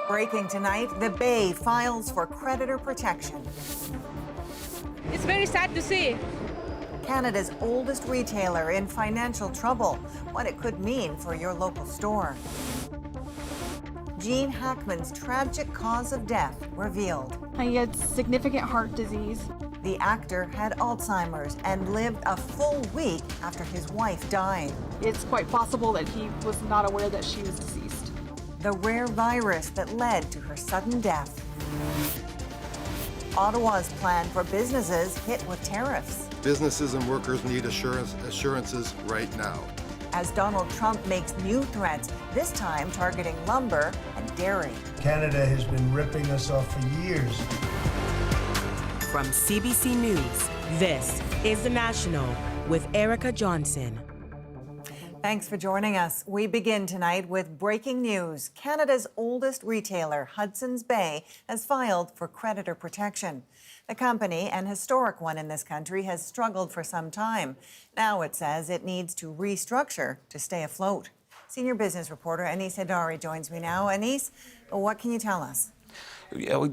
Breaking tonight, the Bay files for creditor protection. It's very sad to see. Canada's oldest retailer in financial trouble. What it could mean for your local store. Gene Hackman's tragic cause of death revealed. He had significant heart disease. The actor had Alzheimer's and lived a full week after his wife died. It's quite possible that he was not aware that she was deceased. The rare virus that led to her sudden death. Ottawa's plan for businesses hit with tariffs. Businesses and workers need assurances right now. As Donald Trump makes new threats, this time targeting lumber and dairy. Canada has been ripping us off for years. From CBC News, this is The National with Erica Johnson. Thanks for joining us. We begin tonight with breaking news. Canada's oldest retailer, Hudson's Bay, has filed for creditor protection. The company, an historic one in this country, has struggled for some time. Now it says it needs to restructure to stay afloat. Senior business reporter Anis Hidari joins me now. Anis, what can you tell us?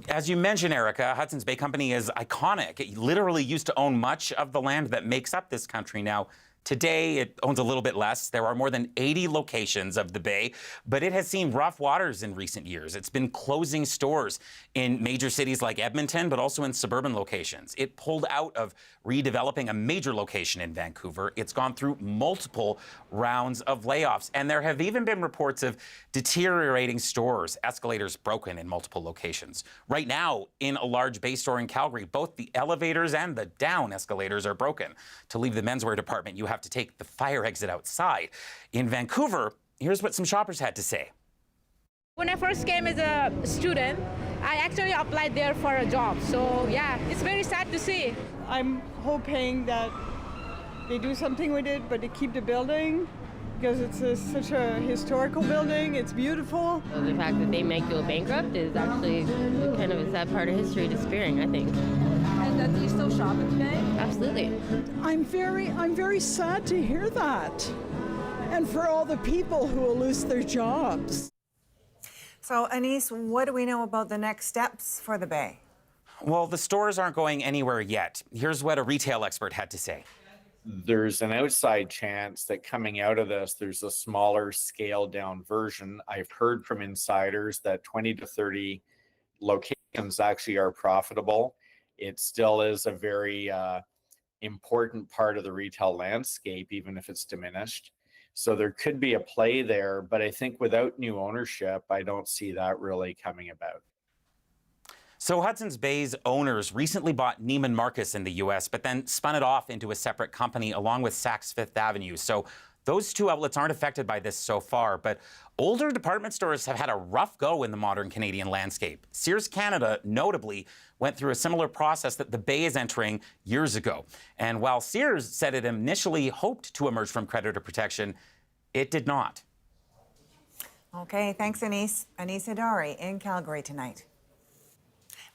As you mentioned, Erica, Hudson's Bay Company is iconic. It literally used to own much of the land that makes up this country. Now, today, it owns a little bit less. There are more than 80 locations of the Bay, but it has seen rough waters in recent years. It's been closing stores in major cities like Edmonton, but also in suburban locations. It pulled out of redeveloping a major location in Vancouver. It's gone through multiple rounds of layoffs, and there have even been reports of deteriorating stores, escalators broken in multiple locations. Right now, in a large Bay store in Calgary, both the elevators and the down escalators are broken. To leave the menswear department, you have to take the fire exit outside. In Vancouver, here's what some shoppers had to say. When I first came as a student, I actually applied there for a job. So yeah, it's very sad to see. I'm hoping that they do something with it, but they keep the building because it's such a historical building. It's beautiful. The fact that they may go bankrupt is actually kind of a sad part of history disappearing, I think. And do you still shop at the Bay? Absolutely. I'm very sad to hear that, and for all the people who will lose their jobs. So, Anis, what do we know about the next steps for the Bay? Well, the stores aren't going anywhere yet. Here's what a retail expert had to say. There's an outside chance that coming out of this, there's a smaller scaled down version. I've heard from insiders that 20 to 30 locations actually are profitable. It still is a very important part of the retail landscape, even if it's diminished. So there could be a play there, but I think without new ownership, I don't see that really coming about. So Hudson's Bay's owners recently bought Neiman Marcus in the U.S., but then spun it off into a separate company along with Saks Fifth Avenue. So those two outlets aren't affected by this so far, but older department stores have had a rough go in the modern Canadian landscape. Sears Canada, notably, went through a similar process that the Bay is entering years ago. And while Sears said it initially hoped to emerge from creditor protection, it did not. Okay, thanks, Anis. Anis Hidari in Calgary tonight.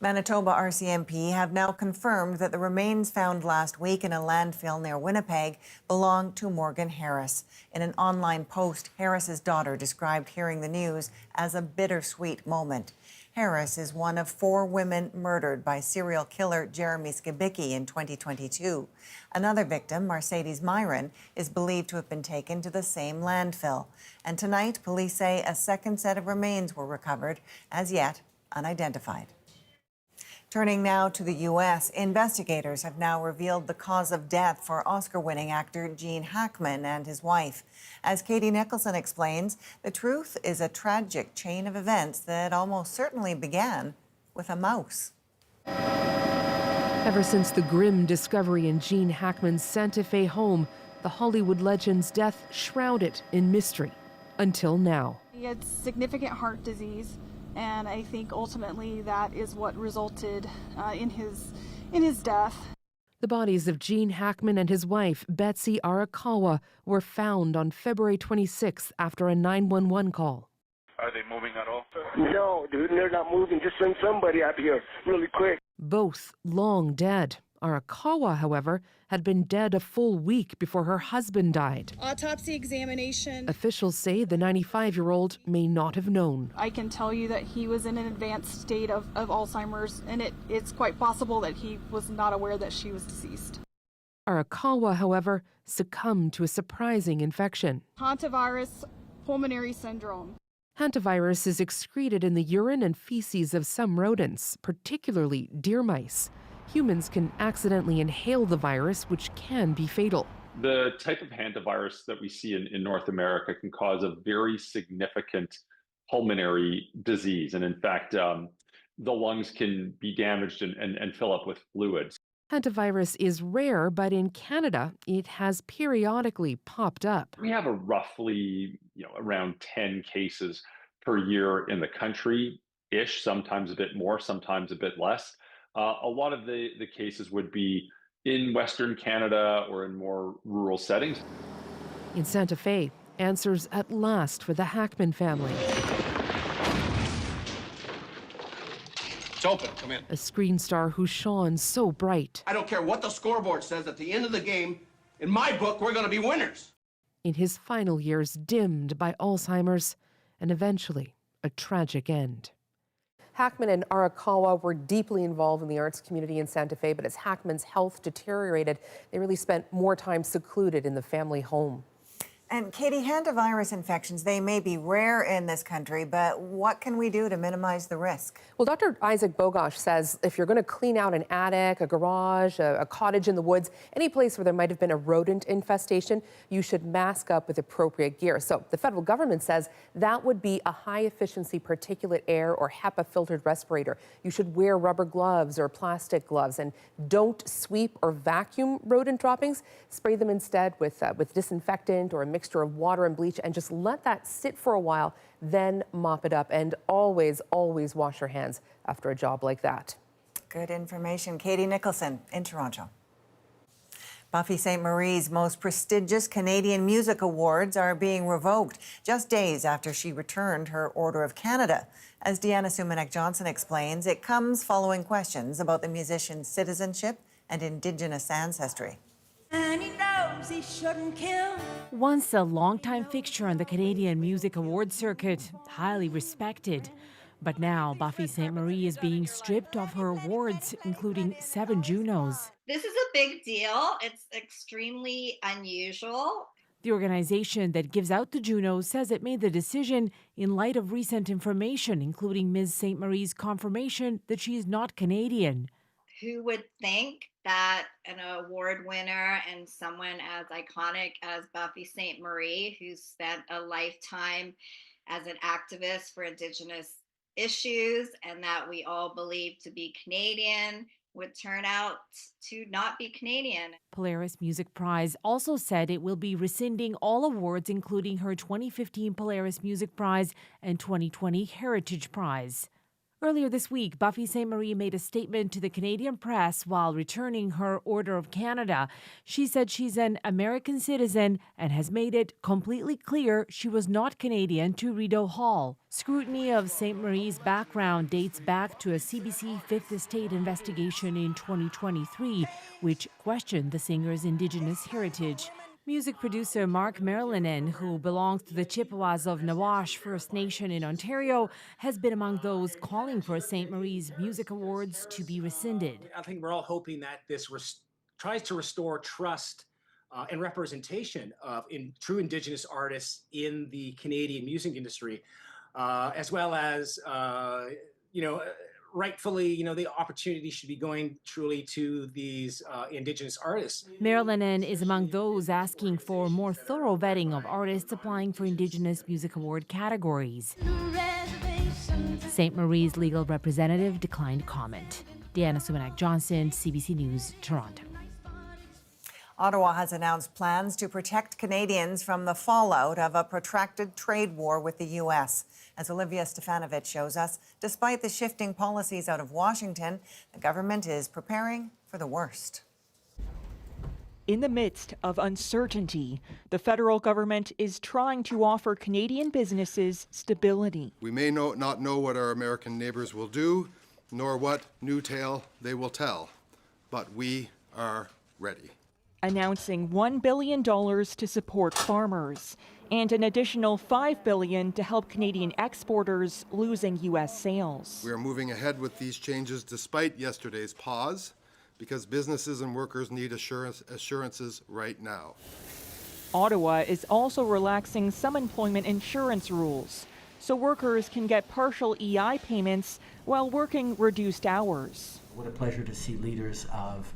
Manitoba RCMP have now confirmed that the remains found last week in a landfill near Winnipeg belong to Morgan Harris. In an online post, Harris's daughter described hearing the news as a bittersweet moment. Harris is one of 4 women murdered by serial killer Jeremy Skibicki in 2022. Another victim, Mercedes Myron, is believed to have been taken to the same landfill. And tonight, police say a second set of remains were recovered, as yet unidentified. Turning now to the U.S., investigators have now revealed the cause of death for Oscar-winning actor Gene Hackman and his wife. As Katie Nicholson explains, the truth is a tragic chain of events that almost certainly began with a mouse. Ever since the grim discovery in Gene Hackman's Santa Fe home, the Hollywood legend's death shrouded in mystery. Until now. He had significant heart disease. And I think ultimately that is what resulted in his death. The bodies of Gene Hackman and his wife, Betsy Arakawa, were found on February 26th after a 911 call. Are they moving at all? No, dude, they're not moving. Just send somebody out here really quick. Both long dead. Arakawa, however, had been dead a full week before her husband died. Autopsy examination. Officials say the 95-year-old may not have known. I can tell you that he was in an advanced state of Alzheimer's, and it's quite possible that he was not aware that she was deceased. Arakawa, however, succumbed to a surprising infection. Hantavirus pulmonary syndrome. Hantavirus is excreted in the urine and feces of some rodents, particularly deer mice. Humans can accidentally inhale the virus, which can be fatal. The type of hantavirus that we see in North America can cause a very significant pulmonary disease. And in fact, the lungs can be damaged and fill up with fluids. Hantavirus is rare, but in Canada, it has periodically popped up. We have a roughly, around 10 cases per year in the country-ish, sometimes a bit more, sometimes a bit less. A lot of the cases would be in Western Canada or in more rural settings. In Santa Fe, answers at last for the Hackman family. It's open. Come in. A screen star who shone so bright. I don't care what the scoreboard says. At the end of the game, in my book, we're going to be winners. In his final years, dimmed by Alzheimer's and eventually a tragic end. Hackman and Arakawa were deeply involved in the arts community in Santa Fe, but as Hackman's health deteriorated, they really spent more time secluded in the family home. And Katie, hantavirus infections, they may be rare in this country, but what can we do to minimize the risk? Well, Dr. Isaac Bogosh says if you're going to clean out an attic, a garage, a cottage in the woods, any place where there might have been a rodent infestation, you should mask up with appropriate gear. So the federal government says that would be a high-efficiency particulate air or HEPA-filtered respirator. You should wear rubber gloves or plastic gloves, and don't sweep or vacuum rodent droppings. Spray them instead with disinfectant or a mixture of water and bleach, and just let that sit for a while, then mop it up. And always, always wash your hands after a job like that. Good information. Katie Nicholson in Toronto. Buffy Sainte-Marie's most prestigious Canadian Music Awards are being revoked just days after she returned her Order of Canada. As Deanna Sumanek-Johnson explains, it comes following questions about the musician's citizenship and Indigenous ancestry. And he knows he shouldn't kill. Once a longtime fixture on the Canadian Music Awards circuit, highly respected. But now Buffy Sainte-Marie is being stripped of her awards, including 7 Junos. This is a big deal. It's extremely unusual. The organization that gives out the Junos says it made the decision in light of recent information, including Ms. Sainte-Marie's confirmation that she is not Canadian. Who would think that an award winner and someone as iconic as Buffy Sainte-Marie, who spent a lifetime as an activist for Indigenous issues and that we all believe to be Canadian, would turn out to not be Canadian. Polaris Music Prize also said it will be rescinding all awards, including her 2015 Polaris Music Prize and 2020 Heritage Prize. Earlier this week, Buffy Sainte-Marie made a statement to the Canadian press while returning her Order of Canada. She said she's an American citizen and has made it completely clear she was not Canadian to Rideau Hall. Scrutiny of Sainte-Marie's background dates back to a CBC Fifth Estate investigation in 2023, which questioned the singer's Indigenous heritage. Music producer Mark Merlinen, who belongs to the Chippewas of Nawash First Nation in Ontario, has been among those calling for Sainte-Marie's Music Awards to be rescinded. I think we're all hoping that this tries to restore trust and representation of true Indigenous artists in the Canadian music industry, as well as, rightfully, the opportunity should be going truly to these Indigenous artists. Merlinen is among those asking for more thorough vetting of artists applying for Indigenous Music Award categories. Sainte-Marie's legal representative declined comment. Deanna Sumanek-Johnson, CBC News, Toronto. Ottawa has announced plans to protect Canadians from the fallout of a protracted trade war with the U.S. As Olivia Stefanovich shows us, despite the shifting policies out of Washington, the government is preparing for the worst. In the midst of uncertainty, the federal government is trying to offer Canadian businesses stability. We may not know what our American neighbors will do, nor what new tale they will tell. but we are ready. Announcing $1 billion to support farmers and an additional $5 billion to help Canadian exporters losing U.S. sales. We are moving ahead with these changes despite yesterday's pause, because businesses and workers need assurances right now. Ottawa is also relaxing some employment insurance rules, so workers can get partial EI payments while working reduced hours. What a pleasure to see leaders of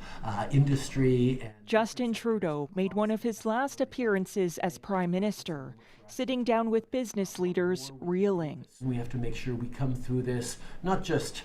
industry. Justin Trudeau made one of his last appearances as Prime Minister, sitting down with business leaders reeling. We have to make sure we come through this not just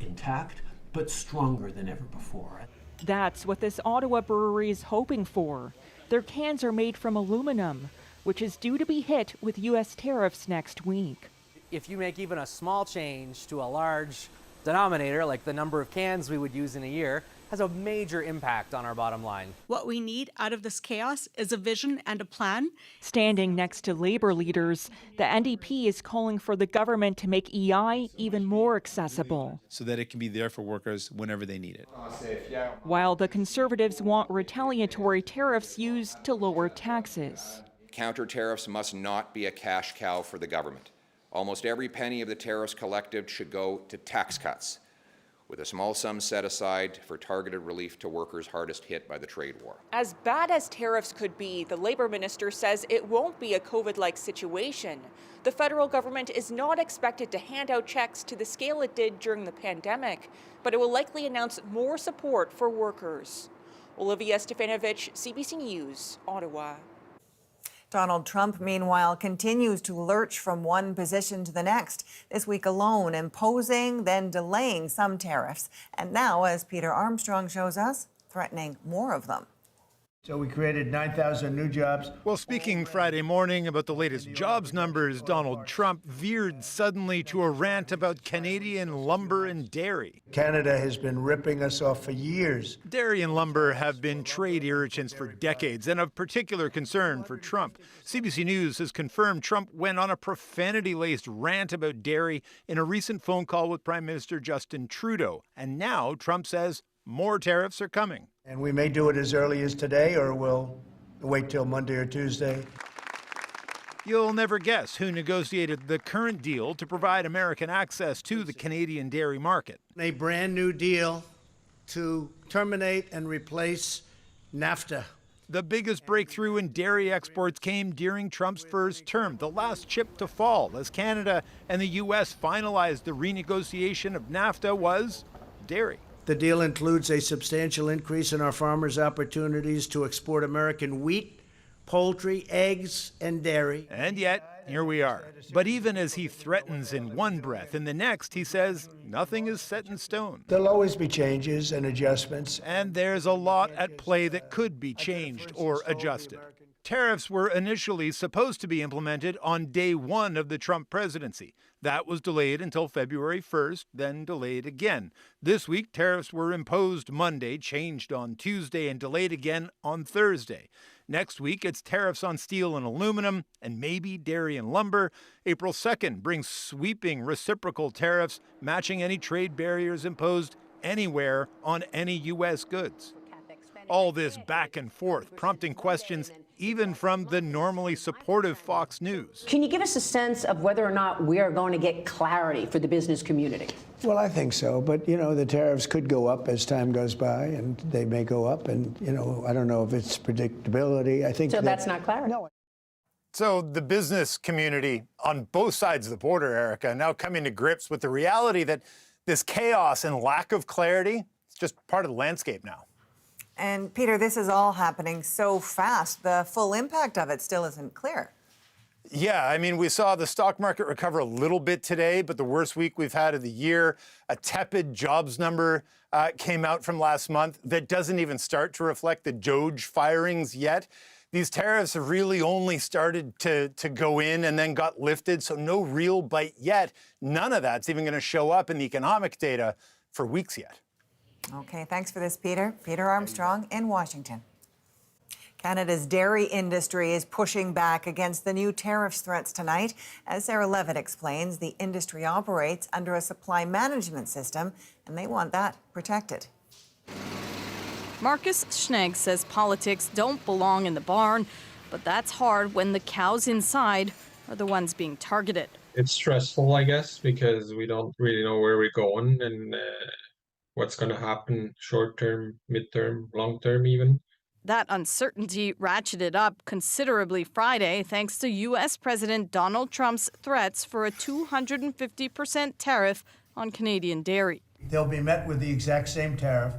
intact, but stronger than ever before. That's what this Ottawa brewery is hoping for. Their cans are made from aluminum, which is due to be hit with U.S. tariffs next week. If you make even a small change to a large denominator, like the number of cans we would use in a year, has a major impact on our bottom line. What we need out of this chaos is a vision and a plan. Standing next to Labour leaders, the NDP is calling for the government to make EI even more accessible, so that it can be there for workers whenever they need it. while the Conservatives want retaliatory tariffs used to lower taxes. Counter tariffs must not be a cash cow for the government. Almost every penny of the tariffs collected should go to tax cuts, with a small sum set aside for targeted relief to workers hardest hit by the trade war. As bad as tariffs could be, the Labour Minister says it won't be a COVID-like situation. The federal government is not expected to hand out checks to the scale it did during the pandemic, but it will likely announce more support for workers. Olivia Stefanovich, CBC News, Ottawa. Donald Trump, meanwhile, continues to lurch from one position to the next. This week alone, imposing, then delaying some tariffs. And now, as Peter Armstrong shows us, threatening more of them. So we created 9,000 new jobs. Well, speaking Friday morning about the latest jobs numbers, Donald Trump veered suddenly to a rant about Canadian lumber and dairy. Canada has been ripping us off for years. Dairy and lumber have been trade irritants for decades and of particular concern for Trump. CBC News has confirmed Trump went on a profanity-laced rant about dairy in a recent phone call with Prime Minister Justin Trudeau. And now Trump says more tariffs are coming. And we may do it as early as today, or we'll wait till Monday or Tuesday. You'll never guess who negotiated the current deal to provide American access to the Canadian dairy market. A brand new deal to terminate and replace NAFTA. The biggest breakthrough in dairy exports came during Trump's first term, the last chip to fall as Canada and the U.S. finalized the renegotiation of NAFTA was dairy. The deal includes a substantial increase in our farmers' opportunities to export American wheat, poultry, eggs, and dairy. And yet, here we are. But even as he threatens in one breath, in the next he says nothing is set in stone. There'll always be changes and adjustments. And there's a lot at play that could be changed or adjusted. Tariffs were initially supposed to be implemented on day one of the Trump presidency. That was delayed until February 1st, then delayed again. This week, tariffs were imposed Monday, changed on Tuesday, and delayed again on Thursday. Next week, it's tariffs on steel and aluminum, and maybe dairy and lumber. April 2nd brings sweeping reciprocal tariffs, matching any trade barriers imposed anywhere on any U.S. goods. All this back and forth, prompting questions even from the normally supportive Fox News. Can you give us a sense of whether or not we are going to get clarity for the business community? Well, I think so. But, you know, the tariffs could go up as time goes by, and they may go up. And, you know, I don't know if it's predictability. I think so. That's not clarity. No. So the business community on both sides of the border, Erica, now coming to grips with the reality that this chaos and lack of clarity is just part of the landscape now. And Peter, this is all happening so fast, the full impact of it still isn't clear. Yeah, I mean, we saw the stock market recover a little bit today, but the worst week we've had of the year. A tepid jobs number came out from last month that doesn't even start to reflect the DOGE firings yet. These tariffs have really only started to go in and then got lifted, so no real bite yet. None of that's even going to show up in the economic data for weeks yet. Okay, thanks for this, Peter. Peter Armstrong in Washington. Canada's dairy industry is pushing back against the new tariffs threats tonight. As Sarah Levitt explains, the industry operates under a supply management system, and they want that protected. Marcus Schnegg says politics don't belong in the barn, but that's hard when the cows inside are the ones being targeted. It's stressful, I guess, because we don't really know where we're going and what's going to happen short term, midterm, long term even. That uncertainty ratcheted up considerably Friday thanks to U.S. President Donald Trump's threats for a 250% tariff on Canadian dairy. They'll be met with the exact same tariff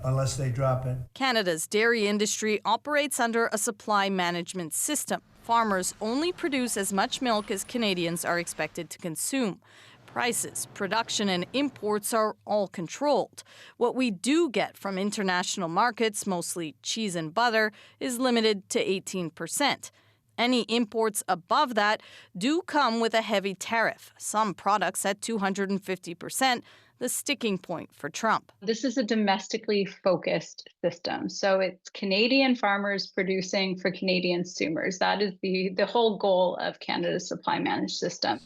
unless they drop it. Canada's dairy industry operates under a supply management system. Farmers only produce as much milk as Canadians are expected to consume. Prices, production, and imports are all controlled. What we do get from international markets, mostly cheese and butter, is limited to 18%. Any imports above that do come with a heavy tariff, some products at 250%, the sticking point for Trump. This is a domestically focused system. So it's Canadian farmers producing for Canadian consumers. That is the whole goal of Canada's supply managed system.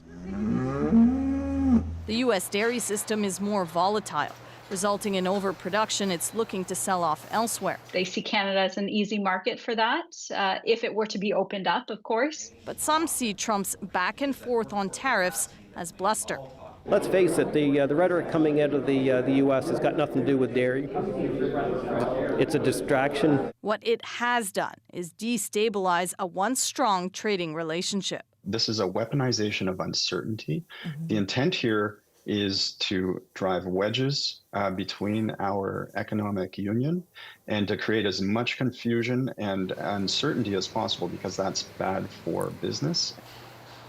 The U.S. dairy system is more volatile, resulting in overproduction it's looking to sell off elsewhere. They see Canada as an easy market for that, if it were to be opened up, of course. But some see Trump's back and forth on tariffs as bluster. Let's face it, the rhetoric coming out of the U.S. has got nothing to do with dairy. It's a distraction. What it has done is destabilize a once strong trading relationship. This is a weaponization of uncertainty. The intent here is to drive wedges between our economic union and to create as much confusion and uncertainty as possible, because that's bad for business.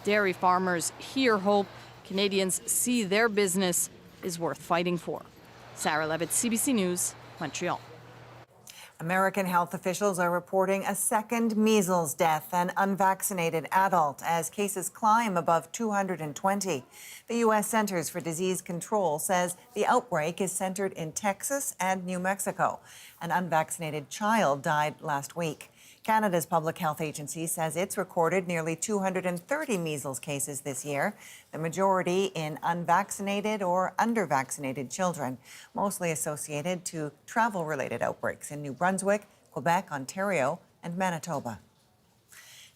Dairy farmers here hope Canadians see their business is worth fighting for. Sarah Levitt, CBC News, Montreal. American health officials are reporting a second measles death, an unvaccinated adult, as cases climb above 220. The U.S. Centers for Disease Control says the outbreak is centered in Texas and New Mexico. An unvaccinated child died last week. Canada's public health agency says it's recorded nearly 230 measles cases this year, the majority in unvaccinated or undervaccinated children, mostly associated to travel-related outbreaks in New Brunswick, Quebec, Ontario, and Manitoba.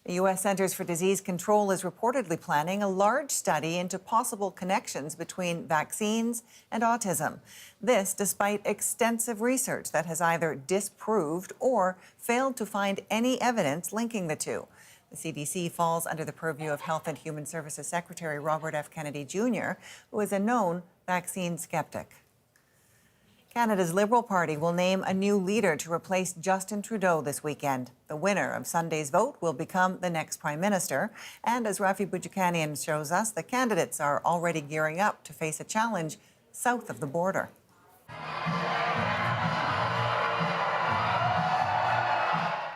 The U.S. Centers for Disease Control is reportedly planning a large study into possible connections between vaccines and autism. This despite extensive research that has either disproved or failed to find any evidence linking the two. The CDC falls under the purview of Health and Human Services Secretary Robert F. Kennedy Jr., who is a known vaccine skeptic. Canada's Liberal Party will name a new leader to replace Justin Trudeau this weekend. The winner of Sunday's vote will become the next Prime Minister. And as Rafi Boudjikanian shows us, the candidates are already gearing up to face a challenge south of the border.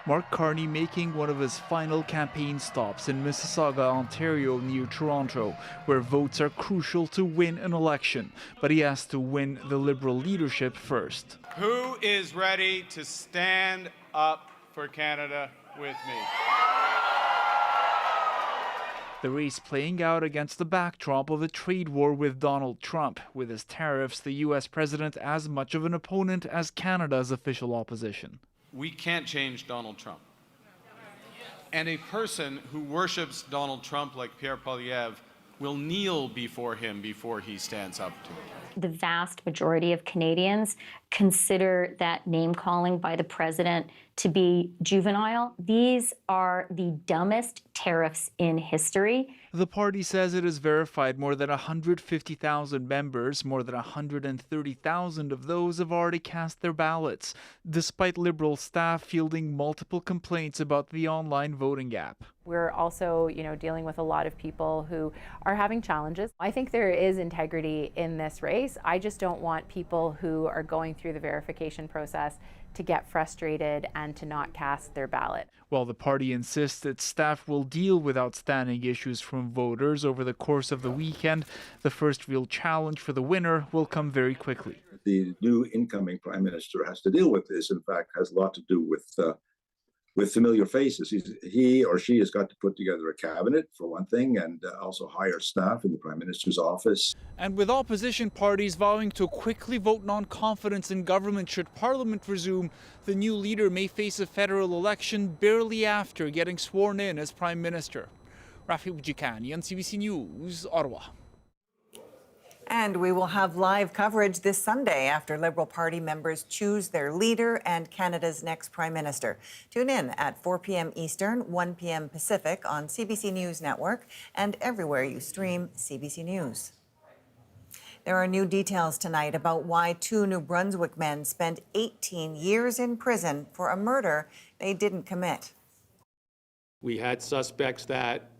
Mark Carney making one of his final campaign stops in Mississauga, Ontario, near Toronto, where votes are crucial to win an election. But he has to win the Liberal leadership first. Who is ready to stand up for Canada with me? The race playing out against the backdrop of a trade war with Donald Trump, with his tariffs, the U.S. president as much of an opponent as Canada's official opposition. We can't change Donald Trump. And a person who worships Donald Trump like Pierre Poilievre will kneel before him before he stands up to it. The vast majority of Canadians consider that name-calling by the president to be juvenile. These are the dumbest tariffs in history. The party says it has verified more than 150,000 members. More than 130,000 of those have already cast their ballots, despite Liberal staff fielding multiple complaints about the online voting app. We're also, dealing with a lot of people who are having challenges. I think there is integrity in this race. I just don't want people who are going through the verification process to get frustrated and to not cast their ballot. While the party insists that staff will deal with outstanding issues from voters over the course of the weekend, the first real challenge for the winner will come very quickly. The new incoming prime minister has to deal with this. In fact, has a lot to do with with familiar faces. He or she has got to put together a cabinet, for one thing, and also hire staff in the Prime Minister's office. And with opposition parties vowing to quickly vote non-confidence in government should Parliament resume, the new leader may face a federal election barely after getting sworn in as Prime Minister. Rafi Ujikani on CBC News, Ottawa. And we will have live coverage this Sunday after Liberal Party members choose their leader and Canada's next Prime Minister. Tune in at 4 p.m. Eastern, 1 p.m. Pacific on CBC News Network and everywhere you stream CBC News. There are new details tonight about why 2 New Brunswick men spent 18 years in prison for a murder they didn't commit. We had suspects that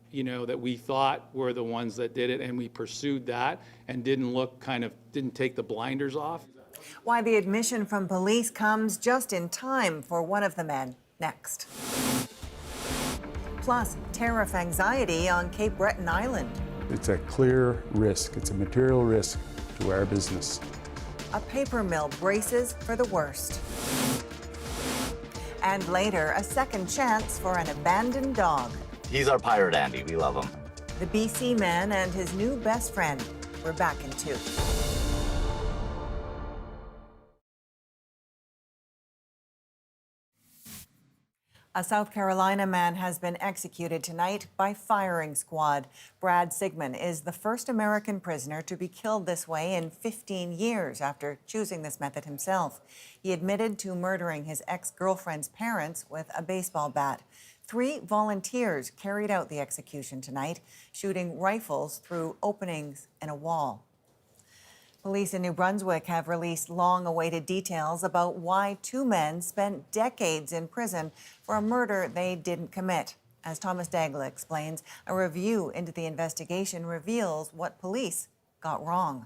we thought were the ones that did it, and we pursued that and didn't take the blinders off. Why the admission from police comes just in time for one of the men. Next. Plus, tariff anxiety on Cape Breton Island. It's a clear risk. It's a material risk to our business. A paper mill braces for the worst. And later, a second chance for an abandoned dog. He's our pirate Andy. We love him. The BC man and his new best friend. We're back in 2. A South Carolina man has been executed tonight by firing squad. Brad Sigmund is the first American prisoner to be killed this way in 15 years after choosing this method himself. He admitted to murdering his ex-girlfriend's parents with a baseball bat. 3 volunteers carried out the execution tonight, shooting rifles through openings in a wall. Police in New Brunswick have released long-awaited details about why 2 men spent decades in prison for a murder they didn't commit. As Thomas Dagla explains, a review into the investigation reveals what police got wrong.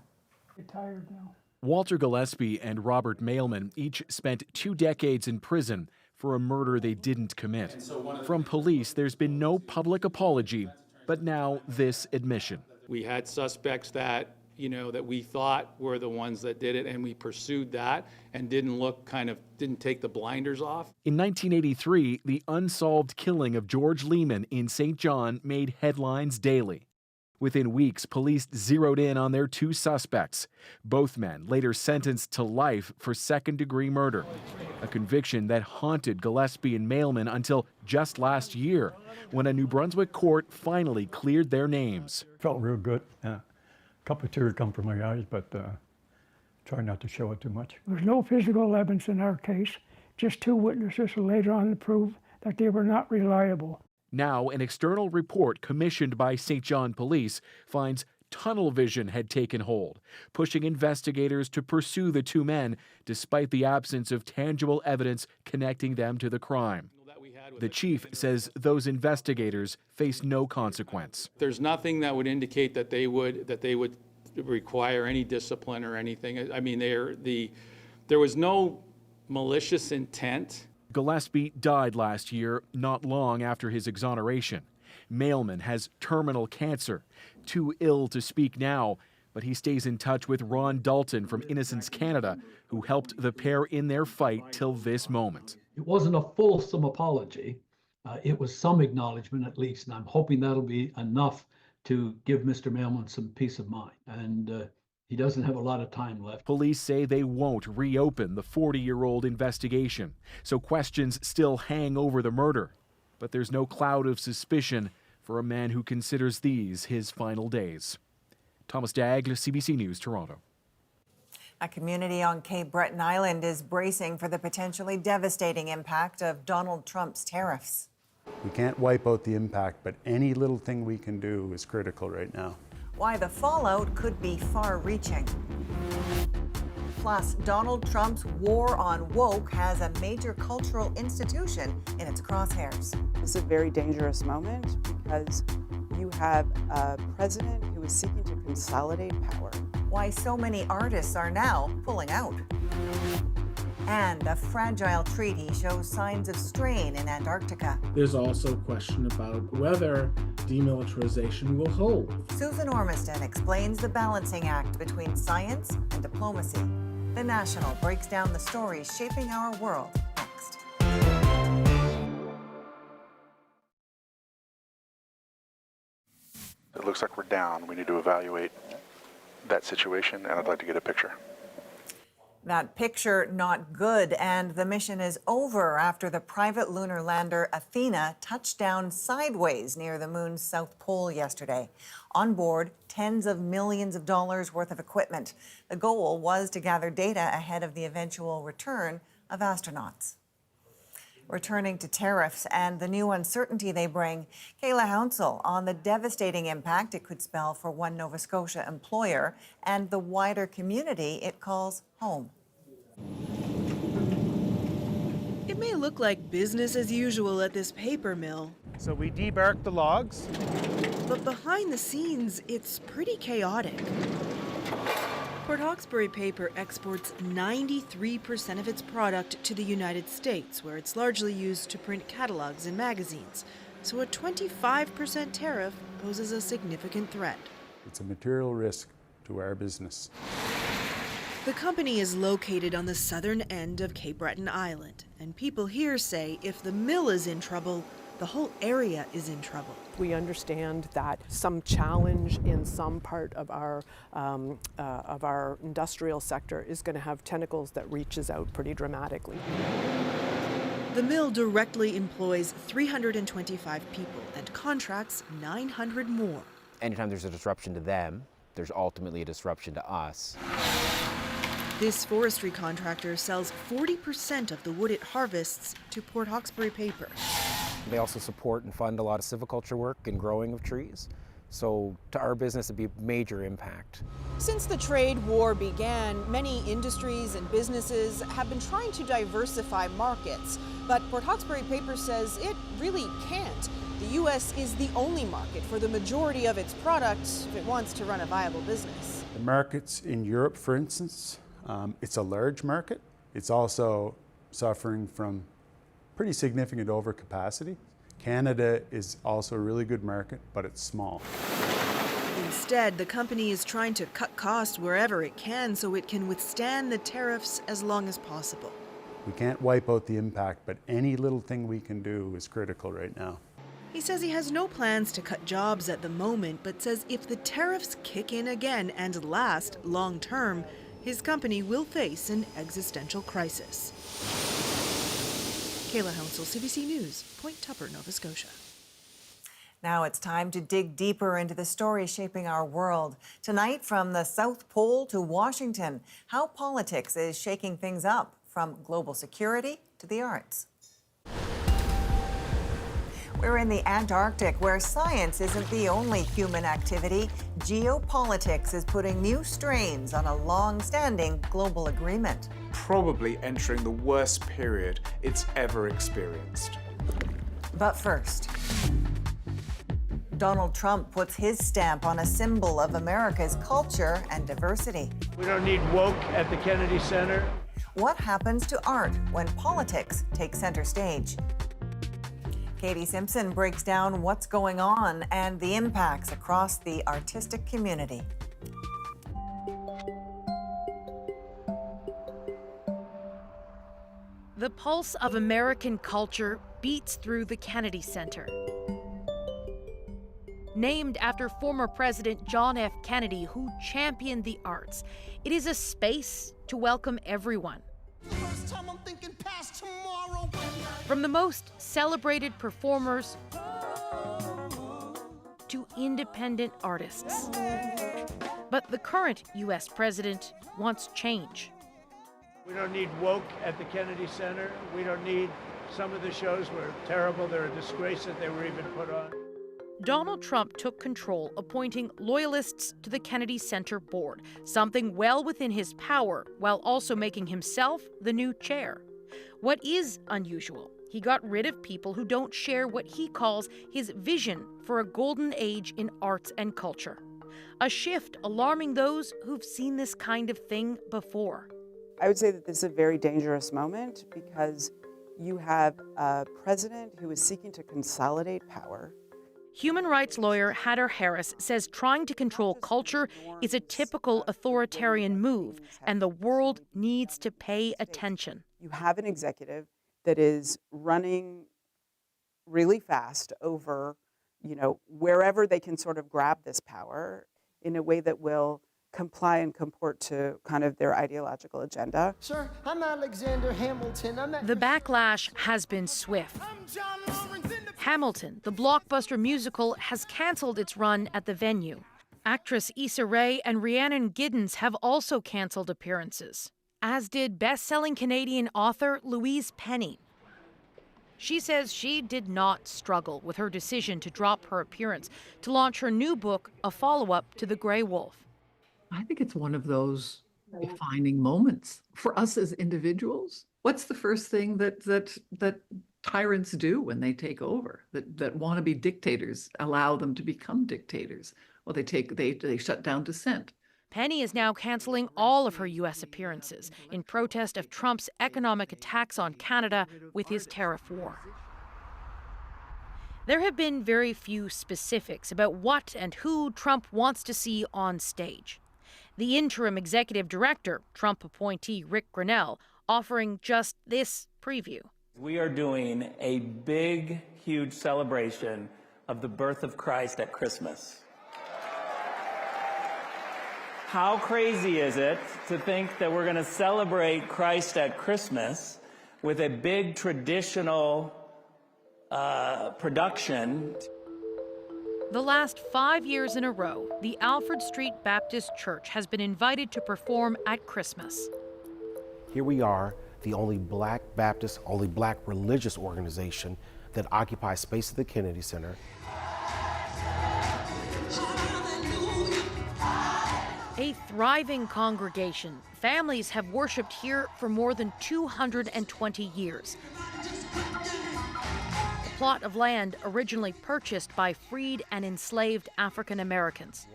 I'm tired now. Walter Gillespie and Robert Mailman each spent 2 decades in prison for a murder they didn't commit. From police, there's been no public apology, but now this admission. We had suspects that we thought were the ones that did it, and we pursued that and didn't take the blinders off. In 1983, the unsolved killing of George Lehman in St. John made headlines daily. Within weeks, police zeroed in on their 2 suspects. Both men later sentenced to life for second-degree murder, a conviction that haunted Gillespie and Mailman until just last year, when a New Brunswick court finally cleared their names. Felt real good. A couple of tears come from my eyes, but try not to show it too much. There's no physical evidence in our case, just 2 witnesses who later on to prove that they were not reliable. Now, an external report commissioned by St. John Police finds tunnel vision had taken hold, pushing investigators to pursue the 2 men despite the absence of tangible evidence connecting them to the crime. The chief says those investigators face no consequence. There's nothing that would indicate that they would require any discipline or anything. I mean, there was no malicious intent. Gillespie died last year, not long after his exoneration. Mailman has terminal cancer, too ill to speak now, but he stays in touch with Ron Dalton from Innocence Canada, who helped the pair in their fight till this moment. It wasn't a fulsome apology. It was some acknowledgement at least, and I'm hoping that'll be enough to give Mr. Mailman some peace of mind. And he doesn't have a lot of time left. Police say they won't reopen the 40-year-old investigation, so questions still hang over the murder. But there's no cloud of suspicion for a man who considers these his final days. Thomas Dagg, CBC News, Toronto. A community on Cape Breton Island is bracing for the potentially devastating impact of Donald Trump's tariffs. We can't wipe out the impact, but any little thing we can do is critical right now. Why the fallout could be far-reaching. Plus, Donald Trump's war on woke has a major cultural institution in its crosshairs. This is a very dangerous moment because you have a president who is seeking to consolidate power. Why so many artists are now pulling out. And a fragile treaty shows signs of strain in Antarctica. There's also a question about whether demilitarization will hold. Susan Ormiston explains the balancing act between science and diplomacy. The National breaks down the stories shaping our world next. It looks like we're down. We need to evaluate that situation, and I'd like to get a picture. That picture not good, and the mission is over after the private lunar lander Athena touched down sideways near the moon's south pole yesterday. On board, tens of millions of dollars worth of equipment. The goal was to gather data ahead of the eventual return of astronauts. Returning to tariffs and the new uncertainty they bring, Kayla Hounsell on the devastating impact it could spell for one Nova Scotia employer and the wider community it calls home. It may look like business as usual at this paper mill. So we debarked the logs. But behind the scenes, it's pretty chaotic. Port Hawkesbury Paper exports 93% of its product to the United States, where it's largely used to print catalogs and magazines. So a 25% tariff poses a significant threat. It's a material risk to our business. The company is located on the southern end of Cape Breton Island, and people here say if the mill is in trouble, the whole area is in trouble. We understand that some challenge in some part of our industrial sector is going to have tentacles that reaches out pretty dramatically. The mill directly employs 325 people and contracts 900 more. Anytime there's a disruption to them, there's ultimately a disruption to us. This forestry contractor sells 40% of the wood it harvests to Port Hawkesbury Paper. They also support and fund a lot of silviculture work and growing of trees. So to our business, it'd be a major impact. Since the trade war began, many industries and businesses have been trying to diversify markets. But Port Hawkesbury Paper says it really can't. The U.S. is the only market for the majority of its products if it wants to run a viable business. The markets in Europe, for instance, it's a large market. It's also suffering from pretty significant overcapacity. Canada is also a really good market, but it's small. Instead, the company is trying to cut costs wherever it can so it can withstand the tariffs as long as possible. We can't wipe out the impact, but any little thing we can do is critical right now. He says he has no plans to cut jobs at the moment, but says if the tariffs kick in again and last long term, his company will face an existential crisis. Kayla Hounsell, CBC News, Point Tupper, Nova Scotia. Now it's time to dig deeper into the stories shaping our world. Tonight, from the South Pole to Washington, how politics is shaking things up, from global security to the arts. We're in the Antarctic, where science isn't the only human activity. Geopolitics is putting new strains on a long-standing global agreement. Probably entering the worst period it's ever experienced. But first, Donald Trump puts his stamp on a symbol of America's culture and diversity. We don't need woke at the Kennedy Center. What happens to art when politics takes center stage? Katie Simpson breaks down what's going on and the impacts across the artistic community. The pulse of American culture beats through the Kennedy Center. Named after former President John F. Kennedy, who championed the arts, it is a space to welcome everyone. From the most celebrated performers to independent artists. But the current U.S. president wants change. We don't need woke at the Kennedy Center. We don't need some of the shows were terrible. They're a disgrace that they were even put on. Donald Trump took control, appointing loyalists to the Kennedy Center board, something well within his power, while also making himself the new chair. What is unusual? He got rid of people who don't share what he calls his vision for a golden age in arts and culture. A shift alarming those who've seen this kind of thing before. I would say that this is a very dangerous moment because you have a president who is seeking to consolidate power. Human rights lawyer Hatter Harris says trying to control culture is a typical authoritarian move, and the world needs to pay attention. You have an executive that is running really fast over wherever they can sort of grab this power in a way that will comply and comport to kind of their ideological agenda. Sir, I'm Alexander Hamilton. The backlash has been swift. Hamilton, the blockbuster musical, has canceled its run at the venue. Actress Issa Rae and Rhiannon Giddens have also canceled appearances, as did best-selling Canadian author Louise Penny. She says she did not struggle with her decision to drop her appearance to launch her new book, a follow-up to The Grey Wolf. I think it's one of those defining moments for us as individuals. What's the first thing that tyrants do when they take over, that want to be dictators, allow them to become dictators? Well, they shut down dissent. Penny is now canceling all of her U.S. appearances in protest of Trump's economic attacks on Canada with his tariff war. There have been very few specifics about what and who Trump wants to see on stage. The interim executive director, Trump appointee Rick Grinnell, offering just this preview. We are doing a big, huge celebration of the birth of Christ at Christmas. How crazy is it to think that we're going to celebrate Christ at Christmas with a big traditional production? The last 5 years in a row, the Alfred Street Baptist Church has been invited to perform at Christmas. Here we are, the only Black Baptist, only Black religious organization that occupies space at the Kennedy Center. A thriving congregation. Families have worshipped here for more than 220 years. A plot of land originally purchased by freed and enslaved African Americans.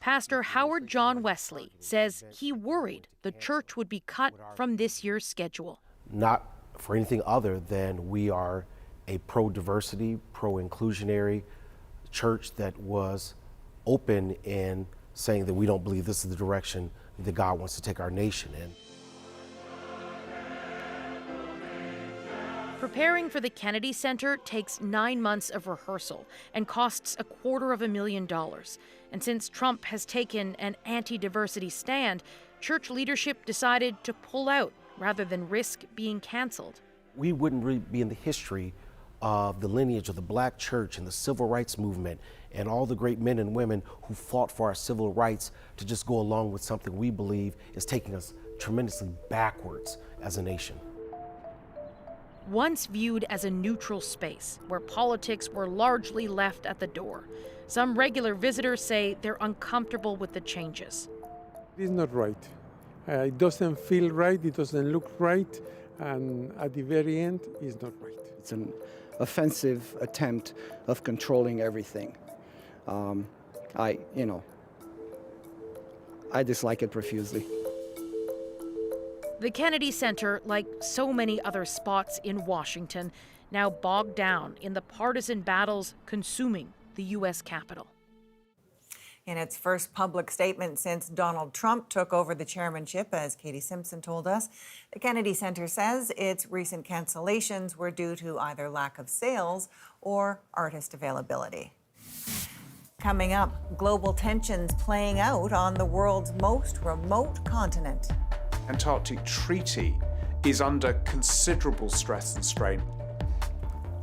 Pastor Howard John Wesley says he worried the church would be cut from this year's schedule. Not for anything other than we are a pro-diversity, pro-inclusionary church that was open in saying that we don't believe this is the direction that God wants to take our nation in. Preparing for the Kennedy Center takes 9 months of rehearsal and costs $250,000. And since Trump has taken an anti-diversity stand, church leadership decided to pull out rather than risk being canceled. We wouldn't really be in the history of the lineage of the Black church and the civil rights movement and all the great men and women who fought for our civil rights to just go along with something we believe is taking us tremendously backwards as a nation. Once viewed as a neutral space where politics were largely left at the door, some regular visitors say they're uncomfortable with the changes. It is not right. It doesn't feel right, it doesn't look right, and at the very end, it's not right. It's an offensive attempt of controlling everything. I dislike it profusely. The Kennedy Center, like so many other spots in Washington, now bogged down in the partisan battles consuming the U.S. Capitol. In its first public statement since Donald Trump took over the chairmanship, as Katie Simpson told us, the Kennedy Center says its recent cancellations were due to either lack of sales or artist availability. Coming up, global tensions playing out on the world's most remote continent. Antarctic Treaty is under considerable stress and strain.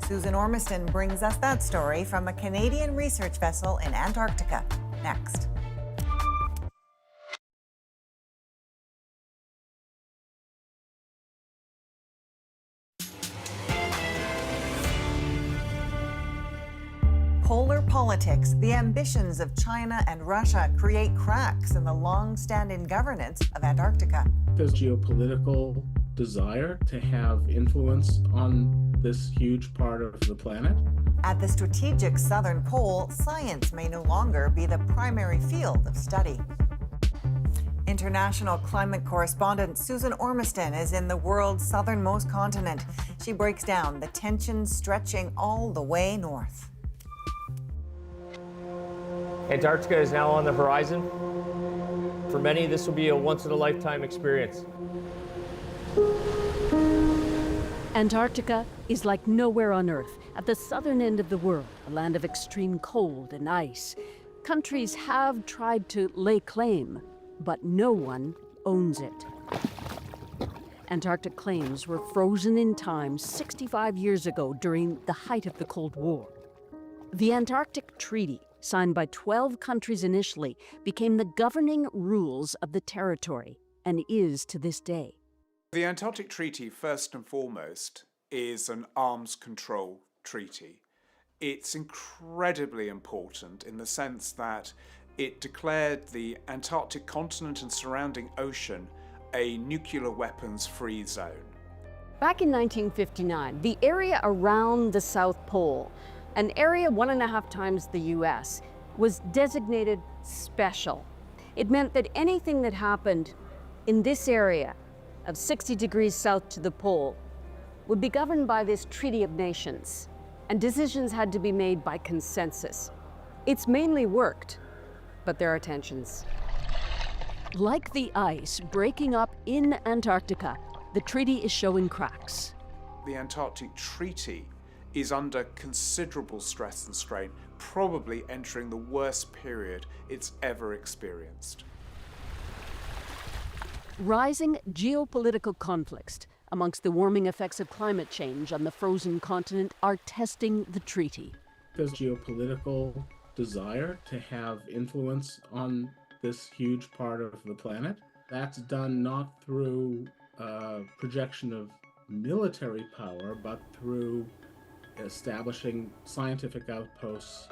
Susan Ormiston brings us that story from a Canadian research vessel in Antarctica. Next. Polar politics, the ambitions of China and Russia create cracks in the long-standing governance of Antarctica. There's geopolitical desire to have influence on this huge part of the planet. At the strategic southern pole, science may no longer be the primary field of study. International climate correspondent Susan Ormiston is in the world's southernmost continent. She breaks down the tensions stretching all the way north. Antarctica is now on the horizon. For many, this will be a once-in-a-lifetime experience. Antarctica is like nowhere on Earth, at the southern end of the world, a land of extreme cold and ice. Countries have tried to lay claim, but no one owns it. Antarctic claims were frozen in time 65 years ago during the height of the Cold War. The Antarctic Treaty, signed by 12 countries initially, became the governing rules of the territory and is to this day. The Antarctic Treaty, first and foremost, is an arms control treaty. It's incredibly important in the sense that it declared the Antarctic continent and surrounding ocean a nuclear weapons-free zone. Back in 1959, the area around the South Pole, an area 1.5 times the US, was designated special. It meant that anything that happened in this area of 60 degrees south to the pole would be governed by this Treaty of Nations, and decisions had to be made by consensus. It's mainly worked, but there are tensions. Like the ice breaking up in Antarctica, the treaty is showing cracks. The Antarctic Treaty is under considerable stress and strain, probably entering the worst period it's ever experienced. Rising geopolitical conflicts amongst the warming effects of climate change on the frozen continent are testing the treaty. There's geopolitical desire to have influence on this huge part of the planet. That's done not through projection of military power, but through establishing scientific outposts.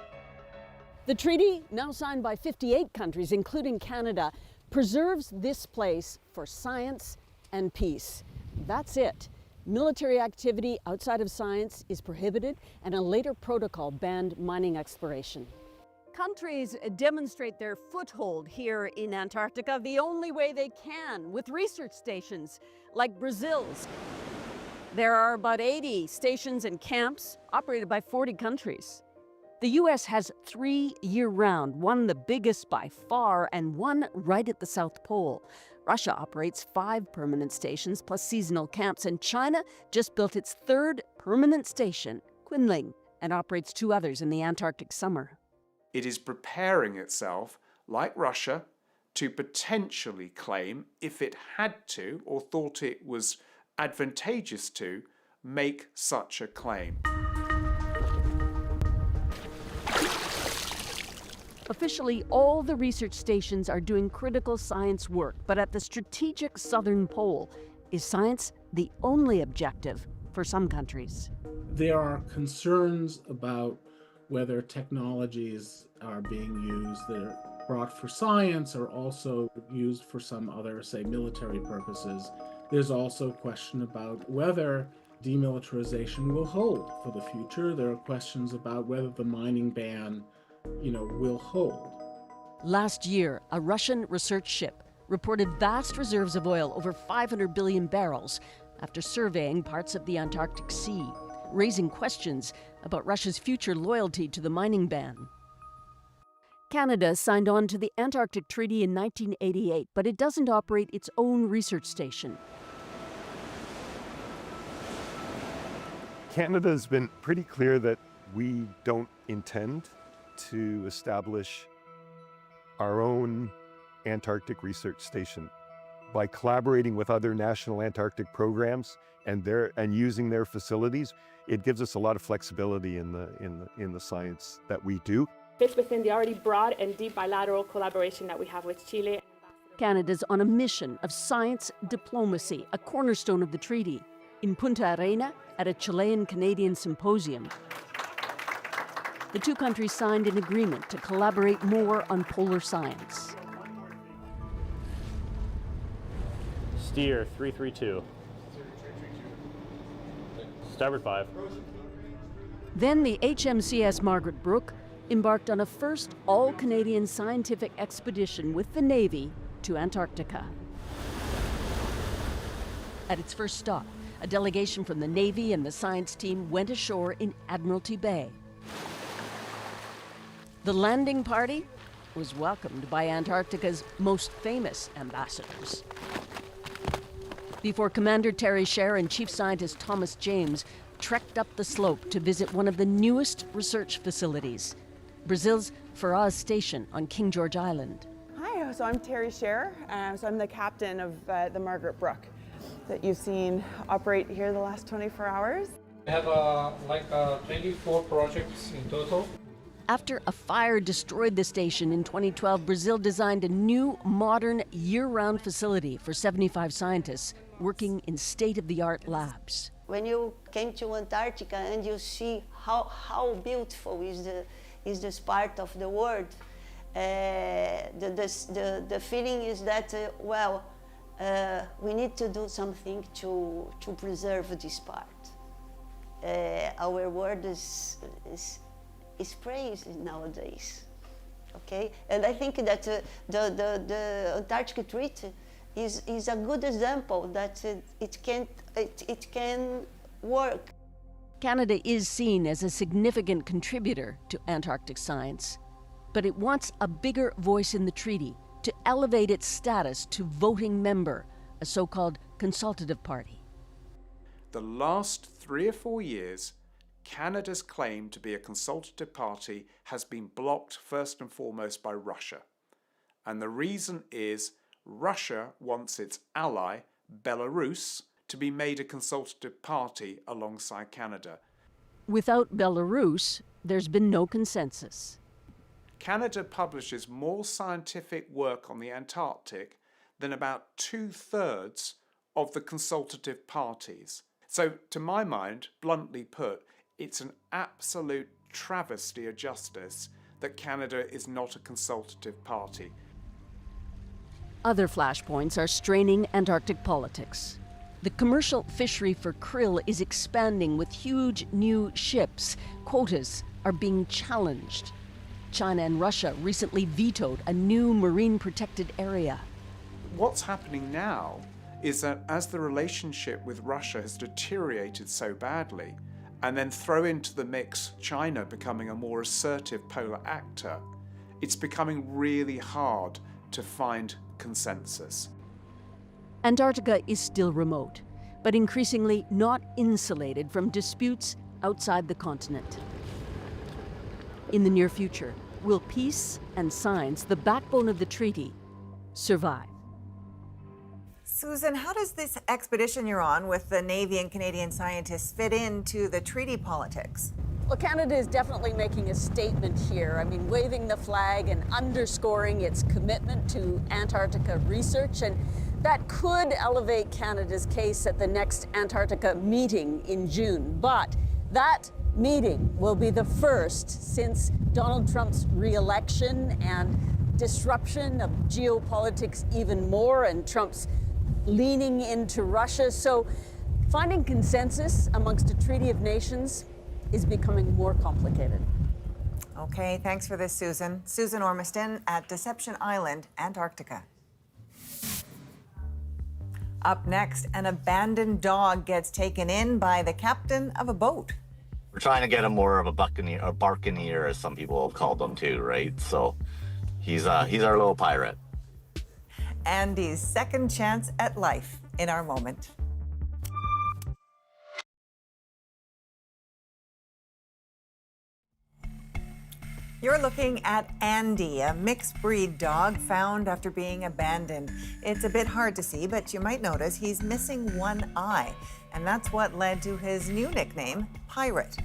The treaty, now signed by 58 countries, including Canada, preserves this place for science and peace. That's it. Military activity outside of science is prohibited, and a later protocol banned mining exploration. Countries demonstrate their foothold here in Antarctica the only way they can, with research stations like Brazil's. There are about 80 stations and camps operated by 40 countries. The US has 3 year-round, one the biggest by far, and one right at the South Pole. Russia operates 5 permanent stations plus seasonal camps, and China just built its 3rd permanent station, Kunming, and operates 2 others in the Antarctic summer. It is preparing itself, like Russia, to potentially claim, if it had to or thought it was advantageous to, make such a claim. Officially, all the research stations are doing critical science work, but at the strategic southern pole, is science the only objective for some countries? There are concerns about whether technologies are being used that are brought for science or also used for some other, say, military purposes. There's also a question about whether demilitarization will hold for the future. There are questions about whether the mining ban, will hold. Last year, a Russian research ship reported vast reserves of oil, over 500 billion barrels, after surveying parts of the Antarctic Sea, raising questions about Russia's future loyalty to the mining ban. Canada signed on to the Antarctic Treaty in 1988, but it doesn't operate its own research station. Canada has been pretty clear that we don't intend to establish our own Antarctic research station. By collaborating with other national Antarctic programs and using their facilities, it gives us a lot of flexibility in the science that we do. Fits within the already broad and deep bilateral collaboration that we have with Chile. Canada's on a mission of science diplomacy, a cornerstone of the treaty, in Punta Arena at a Chilean-Canadian symposium. The 2 countries signed an agreement to collaborate more on polar science. Steer 332. Starboard 5. Then the HMCS Margaret Brooke embarked on a first all-Canadian scientific expedition with the Navy to Antarctica. At its first stop, a delegation from the Navy and the science team went ashore in Admiralty Bay. The landing party was welcomed by Antarctica's most famous ambassadors. before Commander Terry Scher and Chief Scientist Thomas James trekked up the slope to visit one of the newest research facilities, Brazil's Faraz Station on King George Island. Hi, so I'm Terry Scher. So I'm the captain of the Margaret Brook that you've seen operate here the last 24 hours. We have 24 projects in total. After a fire destroyed the station in 2012, Brazil designed a new, modern, year-round facility for 75 scientists working in state-of-the-art labs. When you came to Antarctica and you see how beautiful is this part of the world, the feeling is that, we need to do something to preserve this part. Our world is praised nowadays, okay? And I think that the Antarctic Treaty is a good example that it can work. Canada is seen as a significant contributor to Antarctic science, but it wants a bigger voice in the treaty to elevate its status to voting member, a so-called consultative party. The last 3 or 4 years, Canada's claim to be a consultative party has been blocked first and foremost by Russia. And the reason is Russia wants its ally, Belarus, to be made a consultative party alongside Canada. Without Belarus, there's been no consensus. Canada publishes more scientific work on the Antarctic than about 2/3 of the consultative parties. So, to my mind, bluntly put, it's an absolute travesty of justice that Canada is not a consultative party. Other flashpoints are straining Antarctic politics. The commercial fishery for krill is expanding with huge new ships. Quotas are being challenged. China and Russia recently vetoed a new marine protected area. What's happening now is that as the relationship with Russia has deteriorated so badly, and then throw into the mix China becoming a more assertive polar actor, it's becoming really hard to find consensus. Antarctica is still remote, but increasingly not insulated from disputes outside the continent. In the near future, will peace and science, the backbone of the treaty, survive? Susan, how does this expedition you're on with the Navy and Canadian scientists fit into the treaty politics? Well, Canada is definitely making a statement here. I mean, waving the flag and underscoring its commitment to Antarctica research, and that could elevate Canada's case at the next Antarctica meeting in June. But that meeting will be the first since Donald Trump's re-election and disruption of geopolitics even more, and Trump's leaning into Russia. So finding consensus amongst a treaty of nations is becoming more complicated. Okay, thanks for this, Susan. Susan Ormiston at Deception Island, Antarctica. Up next, an abandoned dog gets taken in by the captain of a boat. We're trying to get him more of a buccaneer, or barcaneer, as some people have called him too, right? So he's our little pirate. Andy's second chance at life in our moment. You're looking at Andy, a mixed breed dog found after being abandoned. It's a bit hard to see, but you might notice he's missing one eye, and that's what led to his new nickname, Pirate.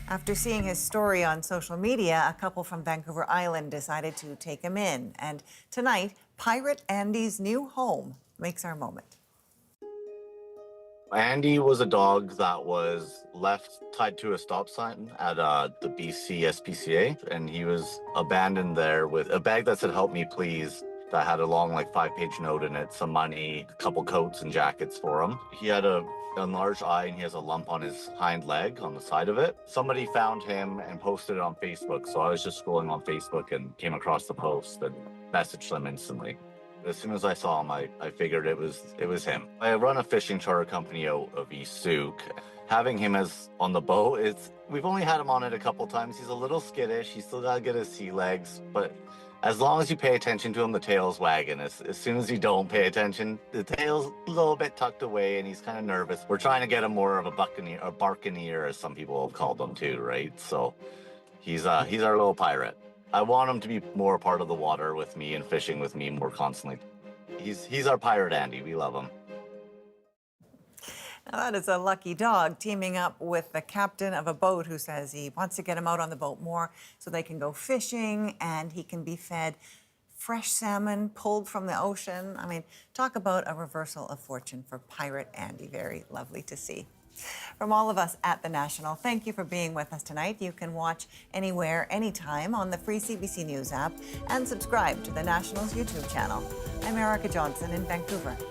After seeing his story on social media, a couple from Vancouver Island decided to take him in, and tonight, Pirate Andy's new home makes our moment. Andy was a dog that was left tied to a stop sign at the BC SPCA, and he was abandoned there with a bag that said "Help me please," that had a long 5-page note in it, some money, a couple coats and jackets for him. He had a enlarged eye and he has a lump on his hind leg on the side of it. Somebody found him and posted it on Facebook, so I was just scrolling on Facebook and came across the post and messaged them instantly. As soon as I saw him, I figured it was him. I run a fishing charter company out of East Souk. Having him as on the boat, we've only had him on it a couple times. He's a little skittish. He's still got to get his sea legs, but As long as you pay attention to him, the tail's wagging. As soon as you don't pay attention, the tail's a little bit tucked away and he's kind of nervous. We're trying to get him more of a barkaneer, as some people have called him too, right? So he's our little pirate. I want him to be more a part of the water with me and fishing with me more constantly. He's our pirate Andy. We love him. Now that is a lucky dog teaming up with the captain of a boat who says he wants to get him out on the boat more so they can go fishing and he can be fed fresh salmon pulled from the ocean. I mean, talk about a reversal of fortune for Pirate Andy. Very lovely to see. From all of us at The National, thank you for being with us tonight. You can watch anywhere, anytime on the free CBC News app and subscribe to The National's YouTube channel. I'm Erica Johnson in Vancouver.